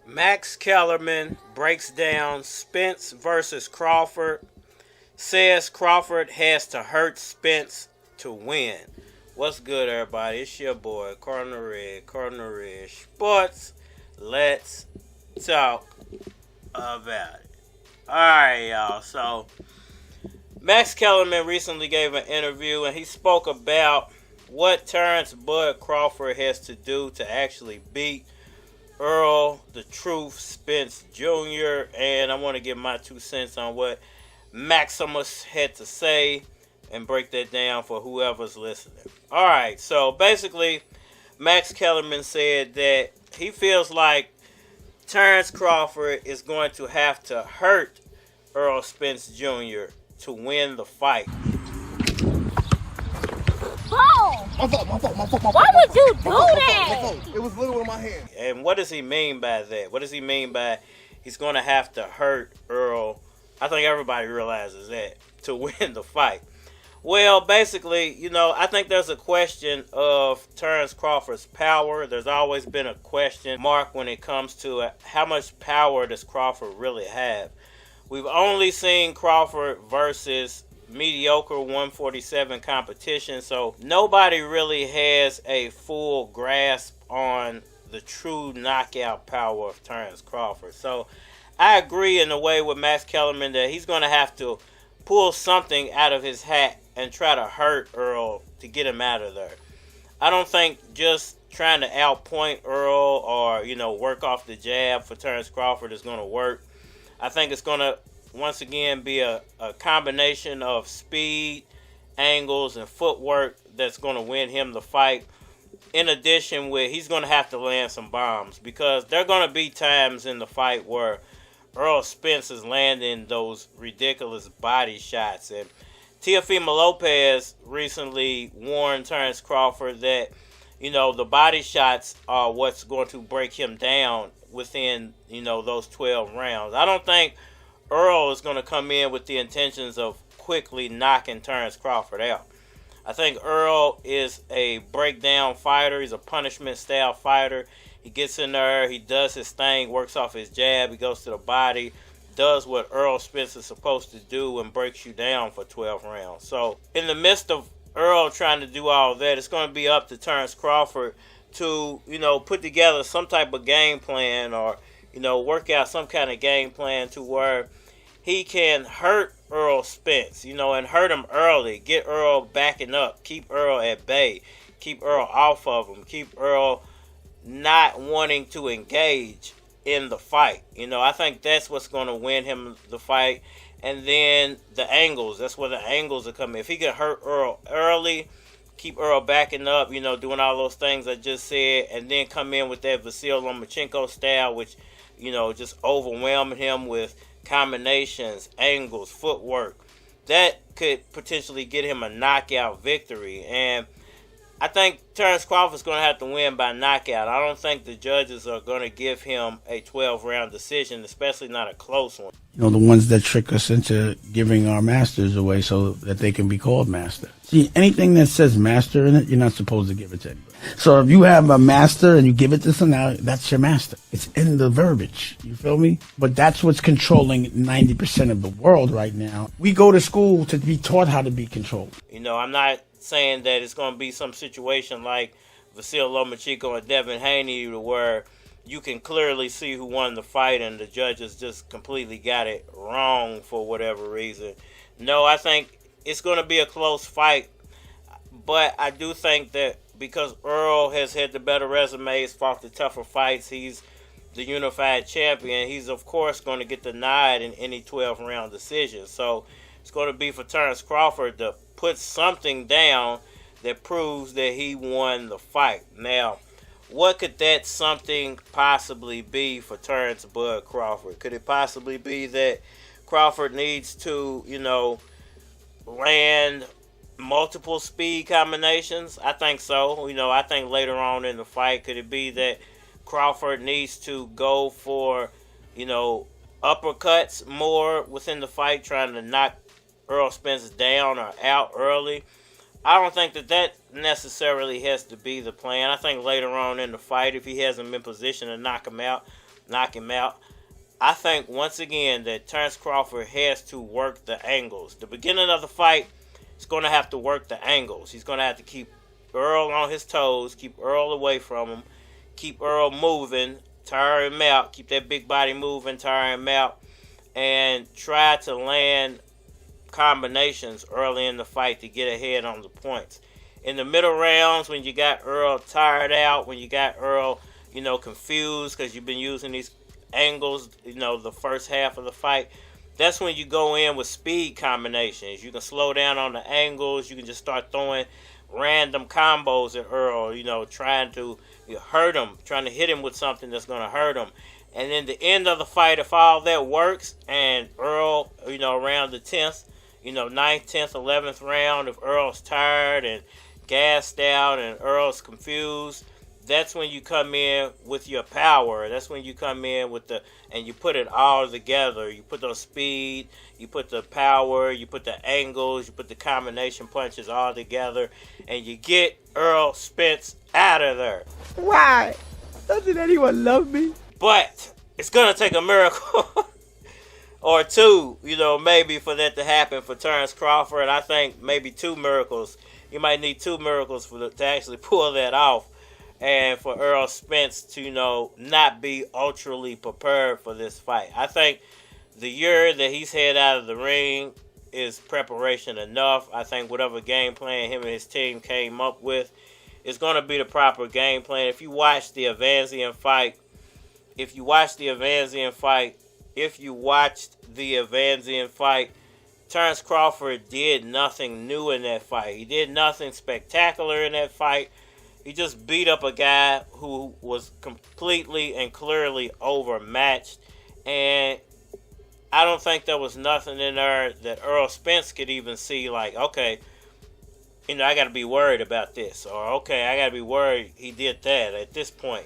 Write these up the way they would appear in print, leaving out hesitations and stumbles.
Max Kellerman breaks down Spence versus Crawford. Says Crawford has to hurt Spence to win. What's good, everybody? It's your boy, Cardinal Red Sports. Let's talk about it. Alright, y'all. So, Max Kellerman recently gave an interview and he spoke about what Terence Crawford has to do to actually beat Errol the Truth Spence Jr. And I want to give my 2 cents on what Maximus had to say and break that down for whoever's listening. Alright, so basically Max Kellerman said that he feels like Terence Crawford is going to have to hurt Errol Spence Jr. to win the fight. My fault. Why would you do that? It was literally in my hand. And what does he mean by that? What does he mean by he's going to have to hurt Errol? I think everybody realizes that, to win the fight. Well, basically, I think there's a question of Terence Crawford's power. There's always been a question mark when it comes to how much power does Crawford really have. We've only seen Crawford versus mediocre 147 competition, so nobody really has a full grasp on the true knockout power of Terence Crawford. So I agree in a way with Max Kellerman that he's going to have to pull something out of his hat and try to hurt Errol to get him out of there. I don't think just trying to outpoint Errol or, work off the jab for Terence Crawford is going to work. I think it's going to once again be a combination of speed, angles, and footwork that's going to win him the fight. In addition, he's going to have to land some bombs, because there are going to be times in the fight where Errol Spence is landing those ridiculous body shots. And Teofimo Lopez recently warned Terence Crawford that, the body shots are what's going to break him down within, those 12 rounds. I don't think Errol is going to come in with the intentions of quickly knocking Terence Crawford out. I think Errol is a breakdown fighter. He's a punishment style fighter. He gets in there, he does his thing, works off his jab, he goes to the body, does what Errol Spence is supposed to do and breaks you down for 12 rounds. So in the midst of Errol trying to do all that, it's going to be up to Terence Crawford to, put together some type of game plan or, work out some kind of game plan to where he can hurt Errol Spence, and hurt him early. Get Errol backing up. Keep Errol at bay. Keep Errol off of him. Keep Errol not wanting to engage in the fight. I think that's what's going to win him the fight. And then the angles. That's where the angles are coming. If he can hurt Errol early, keep Errol backing up, doing all those things I just said, and then come in with that Vasyl Lomachenko style, which, just overwhelming him with combinations, angles, footwork, that could potentially get him a knockout victory. And I think Terence Crawford's going to have to win by knockout. I don't think the judges are going to give him a 12-round decision, especially not a close one. The ones that trick us into giving our masters away so that they can be called master. See, anything that says master in it, you're not supposed to give it to anybody. So if you have a master and you give it to someone, that's your master. It's in the verbiage. You feel me? But that's what's controlling 90% of the world right now. We go to school to be taught how to be controlled. I'm not saying that it's going to be some situation like Vasyl Lomachenko and Devin Haney where you can clearly see who won the fight and the judges just completely got it wrong for whatever reason. No, I think it's going to be a close fight, but I do think that because Errol has had the better resume, he's fought the tougher fights, he's the unified champion, he's of course going to get the nod in any 12-round decision. So it's going to be for Terence Crawford to put something down that proves that he won the fight. Now, what could that something possibly be for Terence Bud Crawford? Could it possibly be that Crawford needs to, land multiple speed combinations? I think so. I think later on in the fight, could it be that Crawford needs to go for, uppercuts more within the fight, trying to knock Errol Spence down or out early. I don't think that necessarily has to be the plan. I think later on in the fight, if he hasn't been positioned to knock him out. I think, once again, that Terence Crawford has to work the angles. The beginning of the fight, he's going to have to work the angles. He's going to have to keep Errol on his toes, keep Errol away from him, keep Errol moving, tire him out, keep that big body moving, tire him out, and try to land combinations early in the fight to get ahead on the points. In the middle rounds, when you got Errol tired out, when you got Errol, confused because you've been using these angles, the first half of the fight, that's when you go in with speed combinations. You can slow down on the angles. You can just start throwing random combos at Errol, trying to hurt him, trying to hit him with something that's going to hurt him. And then the end of the fight, if all that works, and Errol, around the 10th, 9th, 10th, 11th round, if Errol's tired and gassed out and Errol's confused, that's when you come in with your power. That's when you come in with and you put it all together. You put those speed, you put the power, you put the angles, you put the combination punches all together, and you get Errol Spence out of there. Why? Doesn't anyone love me? But it's going to take a miracle or two, maybe for that to happen for Terence Crawford. I think maybe 2 miracles. You might need 2 miracles to actually pull that off. And for Errol Spence to, not be ultrally prepared for this fight. I think the year that he's had out of the ring is preparation enough. I think whatever game plan him and his team came up with is going to be the proper game plan. If you watch the Avanesyan fight, Terence Crawford did nothing new in that fight. He did nothing spectacular in that fight. He just beat up a guy who was completely and clearly overmatched. And I don't think there was nothing in there that Errol Spence could even see, like, okay, I got to be worried about this. Or, okay, I got to be worried he did that at this point,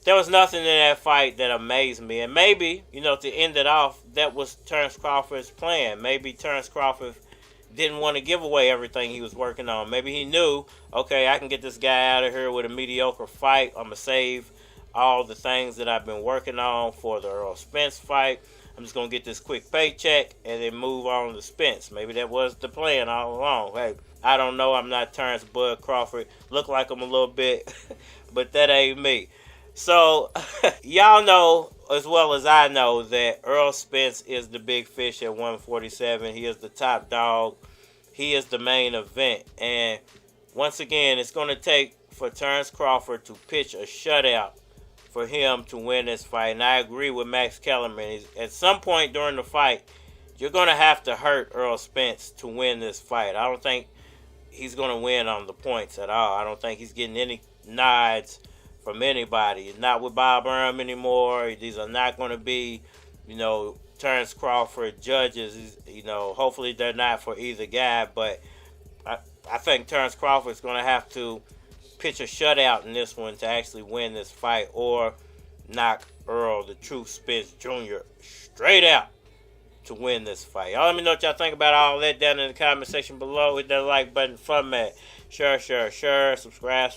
There was nothing in that fight that amazed me. And maybe, to end it off, that was Terence Crawford's plan. Maybe Terence Crawford didn't want to give away everything he was working on. Maybe he knew, okay, I can get this guy out of here with a mediocre fight. I'm going to save all the things that I've been working on for the Errol Spence fight. I'm just going to get this quick paycheck and then move on to Spence. Maybe that was the plan all along. Hey, I don't know. I'm not Terence Bud Crawford. Look like him a little bit, but that ain't me. So, y'all know as well as I know that Errol Spence is the big fish at 147. He is the top dog. He is the main event. And once again, it's going to take for Terence Crawford to pitch a shutout for him to win this fight. And I agree with Max Kellerman. At some point during the fight, you're going to have to hurt Errol Spence to win this fight. I don't think he's going to win on the points at all. I don't think he's getting any nods from anybody. He's not with Bob Arum anymore. These are not going to be, Terence Crawford judges. Hopefully they're not for either guy. But I think Terence Crawford is going to have to pitch a shutout in this one to actually win this fight, or knock Errol, the true Spence Jr., straight out to win this fight. Y'all let me know what y'all think about all that down in the comment section below. Hit that like button for me. Share, subscribe.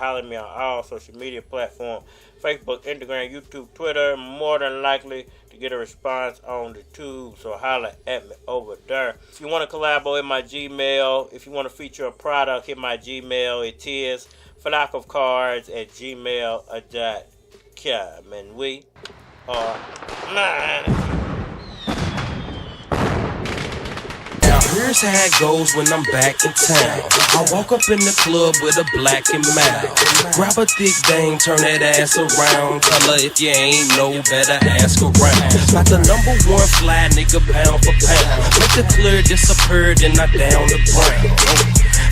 Holler at me on all social media platforms. Facebook, Instagram, YouTube, Twitter. More than likely to get a response on the tube, so holler at me over there. If you want to collaborate, hit my Gmail. If you want to feature a product, hit my Gmail. It is flockofcards@gmail.com. And we are mine. Here's how it goes when I'm back in town. I walk up in the club with a black and mild. Grab a thick dame, turn that ass around. Tell her if you ain't no better, ask around. Got the #1 fly nigga pound for pound. Make the clear disappear, then I down the ground.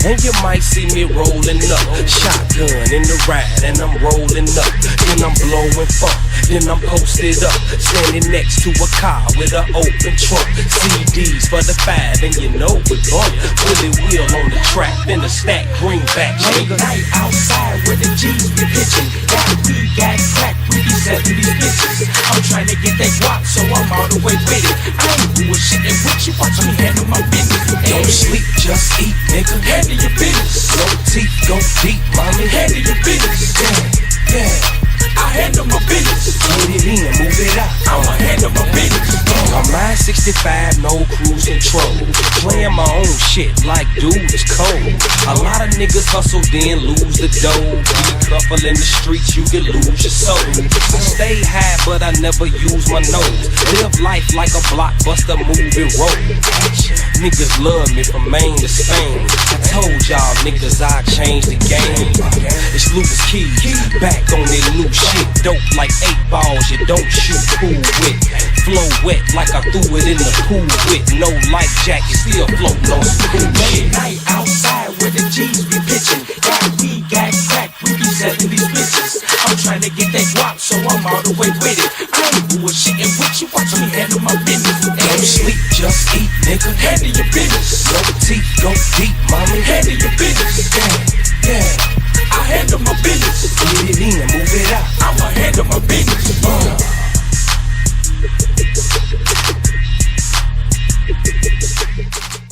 And you might see me rolling up, shotgun in the ride, and I'm rolling up. Then I'm blowing funk, then I'm posted up, standing next to a car with an open trunk. CDs 6 for the 5, and you know we bump. Willie Wheel on the track, then the stack greenback. Late night outside where the G's be pitching. Got weed, got crack, we be selling these bitches. I'm trying to get that guap, so I'm all the way with it. I ain't bullshitting with you, watch me handle my business. Don't sleep, just eat, nigga. Handle your business. No teeth, go deep, mommy. Handle your business. Yeah. I handle my business. Get it in, move it out. I'ma handle my business. I'm ride 65, no cruise control. Playing my own shit like dude is cold. A lot of niggas hustle then lose the dough. Be careful in the streets, you can lose your soul. I stay high, but I never use my nose. Live life like a blockbuster movie road. Niggas love me from Maine to Spain. I told y'all niggas I changed the game. It's Lucas Keys, back on that new shit. Dope like 8 balls, you don't shoot pool with. Flow wet like I threw it in the pool with. No life jacket, still floating on some cool shit. Late night outside where the G's be pitching. Got weed, got crack, we be selling these bitches. I'm trying to get that guap, so I'm all the way with it. I ain't bullshitting with you, watch me handle my business. Don't sleep, just eat, nigga. Handle your business. No teeth, go deep, mommy.